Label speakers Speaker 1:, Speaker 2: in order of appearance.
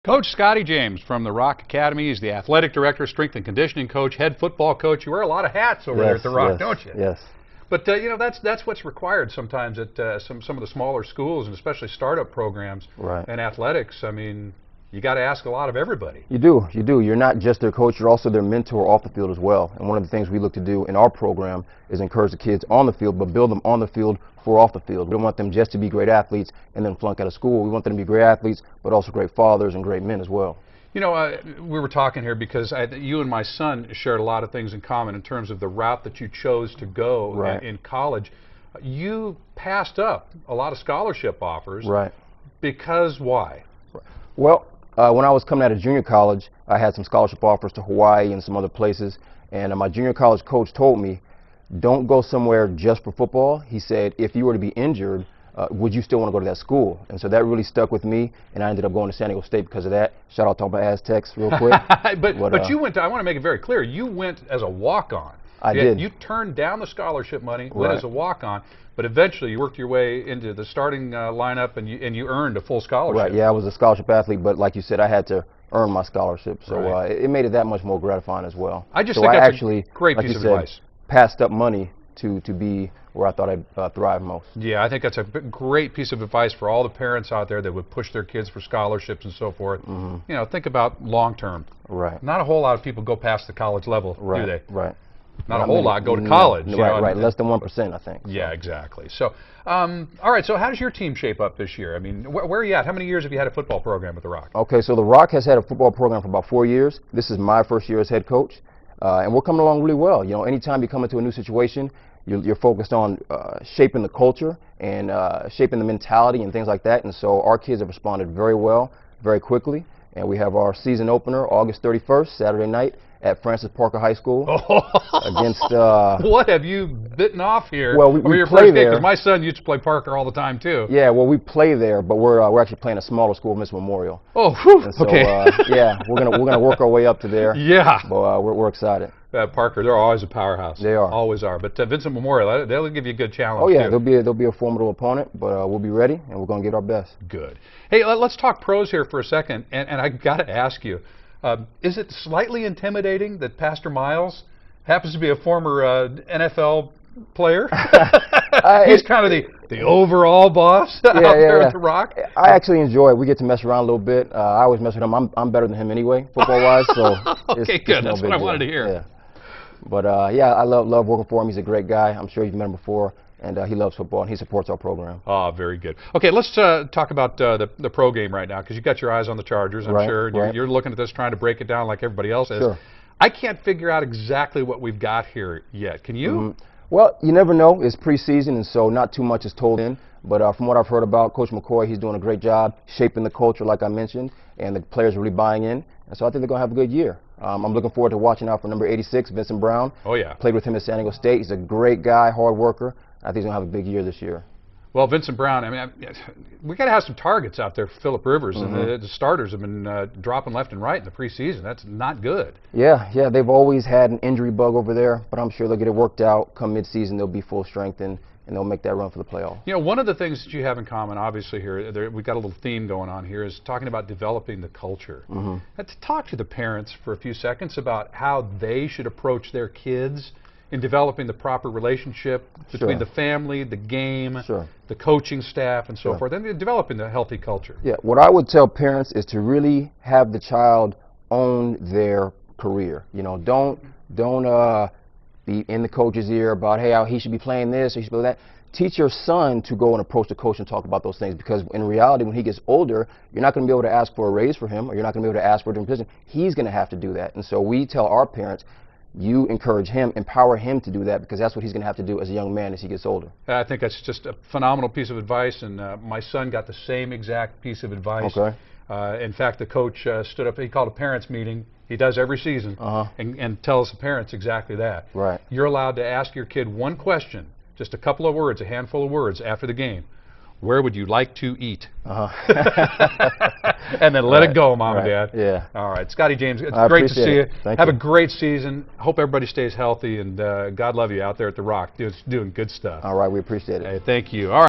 Speaker 1: Coach Scotty James from the Rock Academy. He's the athletic director, strength and conditioning coach, head football coach. You wear a lot of hats over there at the Rock, don't you?
Speaker 2: Yes.
Speaker 1: But you know, that's what's required sometimes at some of the smaller schools, and especially startup programs and athletics. I mean, you got to ask a lot of everybody.
Speaker 2: You do. You're not just their coach, you're also their mentor off the field as well. And one of the things we look to do in our program is encourage the kids on the field, but build them on the field for off the field. We don't want them just to be great athletes and then flunk out of school. We want them to be great athletes, but also great fathers and great men as well.
Speaker 1: You know, we were talking here because you and my son shared a lot of things in common in terms of the route that you chose to go in college. You passed up a lot of scholarship offers. Because why?
Speaker 2: Well, when I was coming out of junior college, I had some scholarship offers to Hawaii and some other places, and my junior college coach told me, don't go somewhere just for football. He said, if you were to be injured, would you still want to go to that school? And so that really stuck with me, and I ended up going to San Diego State because of that. Shout out to all my Aztecs real quick.
Speaker 1: but you went to, I want to make it very clear, you went as a walk-on.
Speaker 2: I did.
Speaker 1: You turned down the scholarship money, went as a walk-on, but eventually you worked your way into the starting lineup, and you earned a full scholarship.
Speaker 2: Right, yeah, I was a scholarship athlete, but like you said, I had to earn my scholarship, so it made it that much more gratifying as well.
Speaker 1: I just think that's a great piece of advice.
Speaker 2: Passed up money to be where I thought I'd thrive most.
Speaker 1: Yeah, I think that's a great piece of advice for all the parents out there that would push their kids for scholarships and so forth. You know, think about long term.
Speaker 2: Right.
Speaker 1: Not a whole lot of people go past the college level, do they?
Speaker 2: Right.
Speaker 1: Not a whole lot go to college.
Speaker 2: Right. Less than 1%, I think.
Speaker 1: Yeah, exactly. So, all right. So, how does your team shape up this year? I mean, where are you at? How many years have you had a football program with the Rock?
Speaker 2: Okay, so the Rock has had a football program for about 4 years. This is my first year as head coach, and we're coming along really well. You know, anytime you come into a new situation, you're focused on shaping the culture and shaping the mentality and things like that. And so our kids have responded very well, very quickly. And we have our season opener August 31st, Saturday night, at Francis Parker High School against.
Speaker 1: What have you bitten off here?
Speaker 2: Well, we play there.
Speaker 1: Because my son used to play Parker all the time too.
Speaker 2: Yeah, well, we play there, but we're actually playing a smaller school, Miss Memorial.
Speaker 1: Oh, whew,
Speaker 2: so,
Speaker 1: okay.
Speaker 2: Yeah, we're gonna work our way up to there.
Speaker 1: Yeah.
Speaker 2: But we're excited.
Speaker 1: Parker, they're always a powerhouse.
Speaker 2: They are.
Speaker 1: Always are. But Vincent Memorial, they'll give you a good challenge.
Speaker 2: Oh yeah,
Speaker 1: too.
Speaker 2: they'll be a formidable opponent, but we'll be ready and we're gonna give our best.
Speaker 1: Good. Hey, let's talk pros here for a second, and I got to ask you. Is it slightly intimidating that Pastor Miles happens to be a former NFL player? He's kind of the overall boss out there at the Rock.
Speaker 2: I actually enjoy it. We get to mess around a little bit. I always mess with him. I'm better than him anyway, football-wise. So
Speaker 1: okay, good. That's what I wanted to hear.
Speaker 2: Yeah. But yeah, I love working for him. He's a great guy. I'm sure you've met him before. And he loves football, and he supports our program.
Speaker 1: Oh, very good. Okay, let's talk about the pro game right now, because you've got your eyes on the Chargers, I'm sure. And you're looking at this, trying to break it down like everybody else is.
Speaker 2: Sure.
Speaker 1: I can't figure out exactly what we've got here yet. Can you?
Speaker 2: Well, you never know. It's preseason, and so not too much is told in. But from what I've heard about Coach McCoy, he's doing a great job shaping the culture, like I mentioned, and the players are really buying in. And so I think they're going to have a good year. I'm looking forward to watching out for number 86, Vincent Brown.
Speaker 1: Oh, yeah.
Speaker 2: Played with him at San Diego State. He's a great guy, hard worker. I think he's going to have a big year this year.
Speaker 1: Well, Vincent Brown, I mean, we got to have some targets out there for Phillip Rivers, and the starters have been dropping left and right in the preseason. That's not good. Yeah,
Speaker 2: they've always had an injury bug over there, but I'm sure they'll get it worked out. Come midseason, they'll be full strength, and they'll make that run for the playoffs.
Speaker 1: You know, one of the things that you have in common, obviously, here, we've got a little theme going on here, is talking about developing the culture. Let's talk to the parents for a few seconds about how they should approach their kids in developing the proper relationship between the family, the game, the coaching staff, and so forth, and developing the healthy culture.
Speaker 2: Yeah, what I would tell parents is to really have the child own their career. You know, don't be in the coach's ear about, hey, he should be playing this, or he should be that. Teach your son to go and approach the coach and talk about those things, because in reality, when he gets older, you're not going to be able to ask for a raise for him, or you're not going to be able to ask for a different position. He's going to have to do that. And so we tell our parents, you encourage him, empower him to do that, because that's what he's going to have to do as a young man as he gets older.
Speaker 1: I think that's just a phenomenal piece of advice, and my son got the same exact piece of advice.
Speaker 2: Okay.
Speaker 1: In fact, the coach stood up, he called a parents meeting, he does every season, and tells the parents exactly that.
Speaker 2: Right.
Speaker 1: You're allowed to ask your kid one question, just a couple of words, a handful of words after the game. Where would you like to eat? And then let it go, Mom and Dad.
Speaker 2: Yeah.
Speaker 1: All right. Scotty James, it's great to see you. Have a great season. Hope everybody stays healthy, and God love you out there at the Rock. Doing good stuff.
Speaker 2: All right. We appreciate it.
Speaker 1: Hey, thank you. All right.